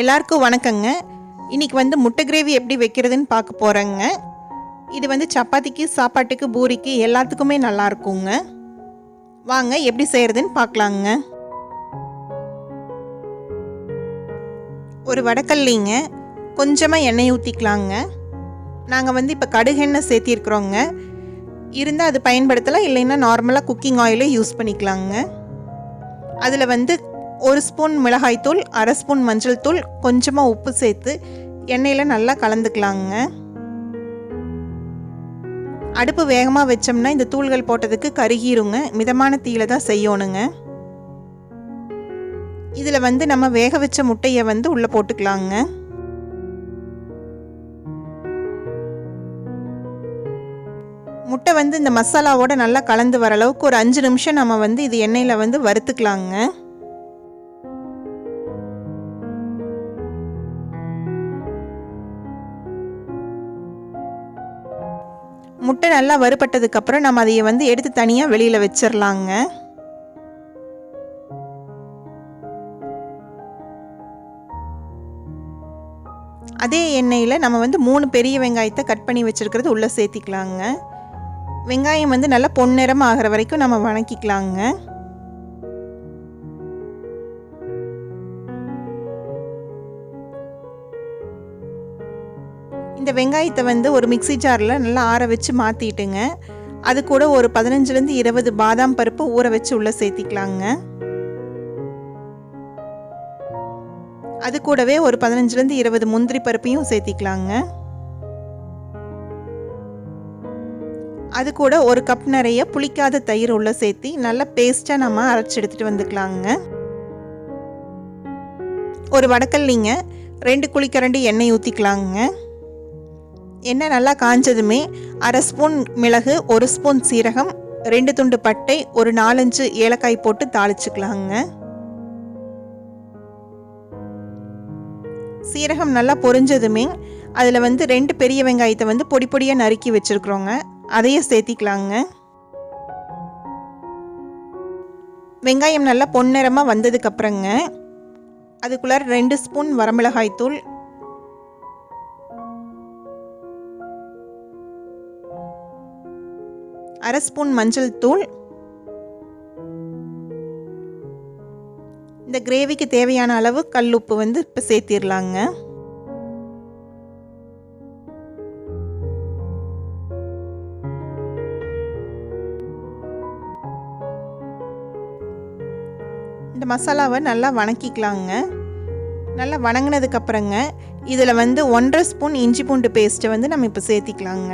எல்லாருக்கும் வணக்கங்க. இன்றைக்கி வந்து முட்டை கிரேவி எப்படி வைக்கிறதுன்னு பார்க்க போகிறேங்க. இது வந்து சப்பாத்திக்கு, சாப்பாட்டுக்கு, பூரிக்கு எல்லாத்துக்குமே நல்லா இருக்குங்க. வாங்க எப்படி செய்கிறதுன்னு பார்க்கலாங்க. ஒரு வடக்கல்லிங்க, கொஞ்சமாக எண்ணெய் ஊற்றிக்கலாங்க. நாங்கள் வந்து இப்போ கடுகெண்ணெய் சேர்த்திருக்கிறோங்க. இருந்தால் அது பயன்படுத்தலாம், இல்லைன்னா நார்மலாக குக்கிங் ஆயிலே யூஸ் பண்ணிக்கலாங்க. அதில் வந்து 1 ஸ்பூன் மிளகாய்த்தூள், 1/2 ஸ்பூன் மஞ்சள் தூள், கொஞ்சமாக உப்பு சேர்த்து எண்ணெயில் நல்லா கலந்துக்கலாங்க. அடுப்பு வேகமாக வச்சோம்னா இந்த தூள்கள் போட்டதுக்கு கருகிருங்க. மிதமான தீயில தான் செய்யணுங்க. இதில் வந்து நம்ம வேக வச்ச முட்டையை வந்து உள்ளே போட்டுக்கலாங்க. முட்டை வந்து இந்த மசாலாவோட நல்லா கலந்து வர அளவுக்கு ஒரு 5 நிமிஷம் நம்ம வந்து இது எண்ணெயில் வந்து வறுத்துக்கலாங்க. முட்டை நல்லா வறுபட்டதுக்கப்புறம் நம்ம அதை வந்து எடுத்து தனியாக வெளியில் வச்சிடலாங்க. அதே எண்ணெயில் நம்ம வந்து 3 பெரிய வெங்காயத்தை கட் பண்ணி வச்சுருக்கிறது உள்ளே சேர்த்திக்கலாங்க. வெங்காயம் வந்து நல்லா பொன்னிறம் ஆகிற வரைக்கும் நம்ம வணக்கிக்கலாங்க. இந்த வெங்காயத்தை வந்து ஒரு மிக்ஸி ஜாரில் நல்லா ஆற வச்சு மாற்றிட்டுங்க. அது கூட ஒரு 15லேருந்து 20 பாதாம் பருப்பு ஊற வச்சு உள்ளே சேர்த்திக்கலாங்க. அது கூடவே ஒரு 15லேருந்து 20 முந்திரி பருப்பையும் சேர்த்திக்கலாங்க. அது கூட ஒரு கப் நிறைய புளிக்காத தயிர் உள்ளே சேர்த்தி நல்லா பேஸ்ட்டாக நம்ம அரைச்சி எடுத்துகிட்டு வந்துக்கலாங்க. ஒரு வடக்கல்லிங்க, 2 குழிக்கரண்டி எண்ணெய் ஊற்றிக்கலாங்க. எண்ணெய் நல்லா காஞ்சதுமே 1/2 ஸ்பூன் மிளகு, 1 ஸ்பூன் சீரகம், 2 துண்டு பட்டை, ஒரு 4-5 ஏலக்காய் போட்டு தாளிச்சுக்கலாங்க. சீரகம் நல்லா பொரிஞ்சதுமே அதில் வந்து 2 பெரிய வெங்காயத்தை வந்து பொடி பொடியாக நறுக்கி வச்சுருக்குறோங்க. அதையும் சேர்த்திக்கலாங்க. வெங்காயம் நல்லா பொன்னிறமாக வந்ததுக்கப்புறங்க அதுக்குள்ளார 2 ஸ்பூன் வரமிளகாய் தூள், 1/2 ஸ்பூன் மஞ்சள் தூள், இந்த கிரேவிக்கு தேவையான அளவு கல்லுப்பு வந்து இப்போ சேர்த்திடலாங்க. இந்த மசாலாவை நல்லா வணக்கிக்கலாங்க. நல்லா வணங்கினதுக்கப்புறங்க இதில் வந்து 1/2 ஸ்பூன் இஞ்சி பூண்டு பேஸ்ட்டை வந்து நம்ம இப்போ சேர்த்திக்கலாங்க.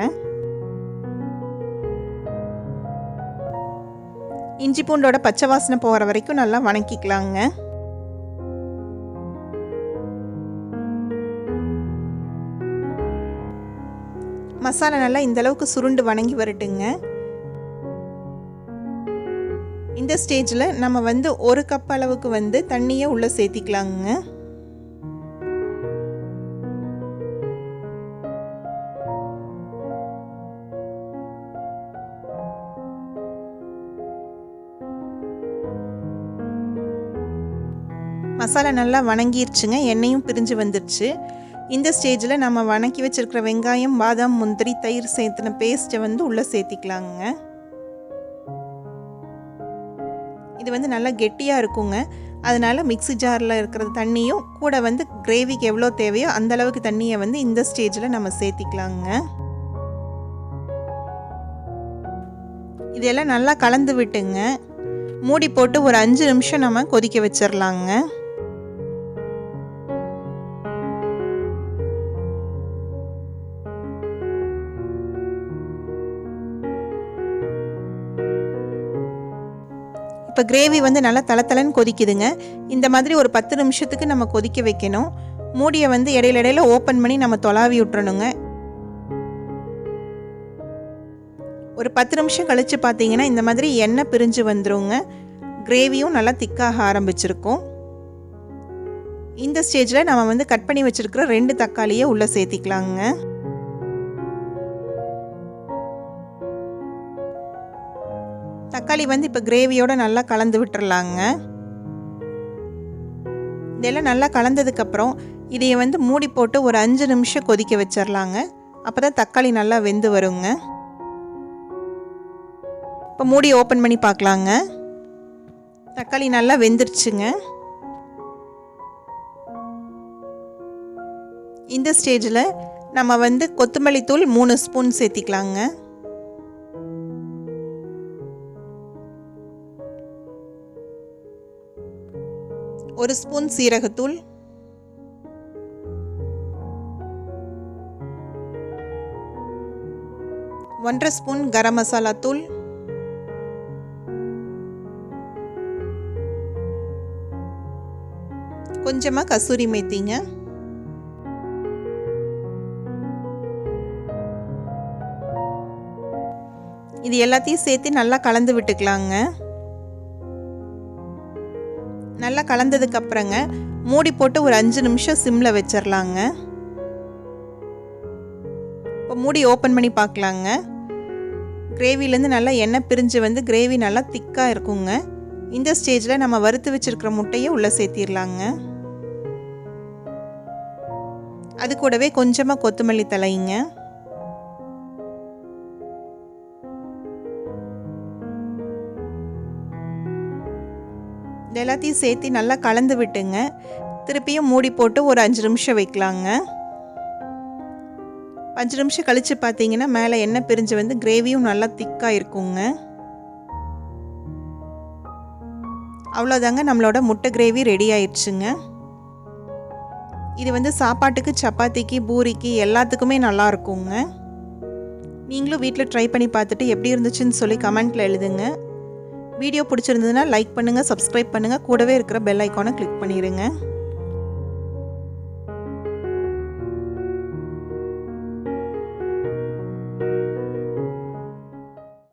இஞ்சி பூண்டோட பச்சை வாசனை போகிற வரைக்கும் நல்லா வணக்கிக்கலாங்க. மசாலா நல்லா இந்தளவுக்கு சுருண்டு வணங்கி வரட்டுங்க. இந்த ஸ்டேஜில் நம்ம வந்து 1 கப் அளவுக்கு வந்து தண்ணியை உள்ளே சேர்த்திக்கலாங்க. மசாலா நல்லா வணங்கிருச்சுங்க. எண்ணெயும் பிரிஞ்சு வந்துடுச்சு. இந்த ஸ்டேஜில் நம்ம வணக்கி வச்சுருக்கிற வெங்காயம், பாதாம், முந்திரி, தயிர் சேர்த்துன பேஸ்ட்டை வந்து உள்ளே சேர்த்திக்கலாங்க. இது வந்து நல்லா கெட்டியாக இருக்குங்க. அதனால் மிக்ஸி ஜாரில் இருக்கிற தண்ணியும் கூட வந்து கிரேவிக்கு எவ்வளோ தேவையோ அந்தளவுக்கு தண்ணியை வந்து இந்த ஸ்டேஜில் நம்ம சேர்த்திக்கலாங்க. இதெல்லாம் நல்லா கலந்து விட்டுங்க. மூடி போட்டு ஒரு 5 நிமிஷம் நம்ம கொதிக்க வச்சிடலாங்க. இப்போ கிரேவி வந்து நல்லா தளத்தளன்னு கொதிக்குதுங்க. இந்த மாதிரி ஒரு 10 நிமிஷத்துக்கு நம்ம கொதிக்க வைக்கணும். மூடியை வந்து இடையில ஓப்பன் பண்ணி நம்ம தொலாவி விட்டுறணுங்க. ஒரு 10 நிமிஷம் கழித்து பார்த்தீங்கன்னா இந்த மாதிரி எண்ணெய் பிரிஞ்சு வந்துருங்க. கிரேவியும் நல்லா திக்காக ஆரம்பிச்சிருக்கும். இந்த ஸ்டேஜில் நம்ம வந்து கட் பண்ணி வச்சுருக்கிற 2 தக்காளியை உள்ளே சேர்த்திக்கலாங்க. தக்காளி வந்து இப்போ கிரேவியோட நல்லா கலந்து விட்டுறலாங்க. இதெல்லாம் நல்லா கலந்ததுக்கப்புறம் இதையை வந்து மூடி போட்டு ஒரு 5 நிமிஷம் கொதிக்க வச்சிடலாங்க. அப்போ தான் தக்காளி நல்லா வெந்து வருங்க. இப்போ மூடி ஓப்பன் பண்ணி பார்க்கலாங்க. தக்காளி நல்லா வெந்துருச்சுங்க. இந்த ஸ்டேஜில் நம்ம வந்து கொத்தமல்லி தூள் 3 ஸ்பூன் சேர்த்திக்கலாங்க. ஒரு ஸ்பூன் சீரகத்தூள், 1.5 ஸ்பூன் கரம் மசாலா தூள், கொஞ்சமாக கசூரி மேத்திங்க, இது எல்லாத்தையும் சேர்த்து நல்லா கலந்து விட்டுக்கலாங்க. நல்லா கலந்ததுக்கு அப்புறங்க மூடி போட்டு ஒரு 5 நிமிஷம் சிம்மில் வச்சிடலாங்க. இப்போ மூடி ஓப்பன் பண்ணி பார்க்கலாங்க. கிரேவிலேருந்து நல்லா எண்ணெய் பிரிஞ்சு வந்து கிரேவி நல்லா திக்காக இருக்குங்க. இந்த ஸ்டேஜில் நம்ம வறுத்து வச்சுருக்கிற முட்டையை உள்ளே சேர்த்திடலாங்க. அது கூடவே கொஞ்சமாக கொத்தமல்லி தழைங்க. இது எல்லாத்தையும் சேர்த்து நல்லா கலந்து விட்டுங்க. திருப்பியும் மூடி போட்டு ஒரு 5 நிமிஷம் வைக்கலாங்க. 5 நிமிஷம் கழித்து பார்த்தீங்கன்னா மேலே எண்ணெய் பிரிஞ்சு வந்து கிரேவியும் நல்லா திக்காக இருக்குங்க. அவ்வளோதாங்க, நம்மளோட முட்டை கிரேவி ரெடி ஆயிடுச்சுங்க. இது வந்து சாப்பாட்டுக்கு, சப்பாத்திக்கு, பூரிக்கு எல்லாத்துக்குமே நல்லா இருக்குங்க. நீங்களும் வீட்டில் ட்ரை பண்ணி பார்த்துட்டு எப்படி இருந்துச்சுன்னு சொல்லி கமெண்ட்டில் எழுதுங்க. வீடியோ பிடிச்சிருந்ததுன்னா லைக் பண்ணுங்கள், சப்ஸ்கிரைப் பண்ணுங்கள், கூடவே இருக்கிற பெல் ஐக்கானை கிளிக் பண்ணிடுங்க.